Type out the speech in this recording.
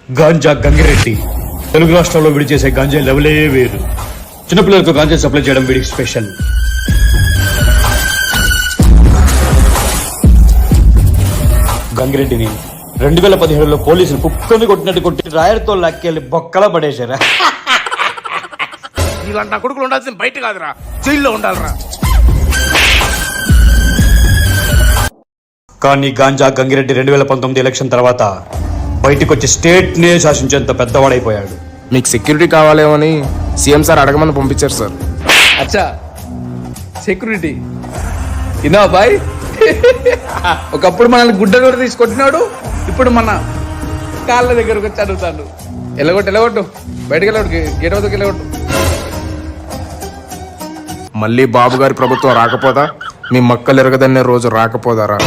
గాంజా గంగిరెడ్డి తెలుగు రాష్ట్రాల్లో విడి చేసే గాంజా లెవెలే వేరు. చిన్నపిల్లలకు గాంజా సప్లై చేయడం వీడికి స్పెషల్. గంగిరెడ్డిని 2017లో పోలీసులు కుక్కని కొట్టినట్టు కొట్టి రాయర్తో లాక్కెళ్ళి బొక్కలా పడేశారా. ఇలాంటి నా కొడుకులు ఉండాల్సిన బయట కాదురా, జైల్లో ఉండాలిరా. కానీ గాంజా గంగిరెడ్డి 2019 ఎలక్షన్ తర్వాత బయటకు వచ్చి స్టేట్ నే శాసించేంత పెద్దవాడైపోయాడు. మీకు సెక్యూరిటీ కావాలేమని సీఎం సార్ అడగమని పంపించారు సార్. అచ్చా సెక్యూరిటీ ఇన్నా బాయ్. ఒకప్పుడు మనల్ని గుడ్డ కూడా తీసుకొట్టినాడు, ఇప్పుడు మన కాళ్ళ దగ్గరకు వచ్చి అడుగుతాడు. ఎలగొట్టు బయటకు వెళ్ళగొట్టు, గేట్ వద్దకు వెళ్ళగొట్టు. మళ్ళీ బాబు గారి ప్రభుత్వం రాకపోదా, మీ మక్కలు ఎరగదన్నే రోజు రాకపోదారా?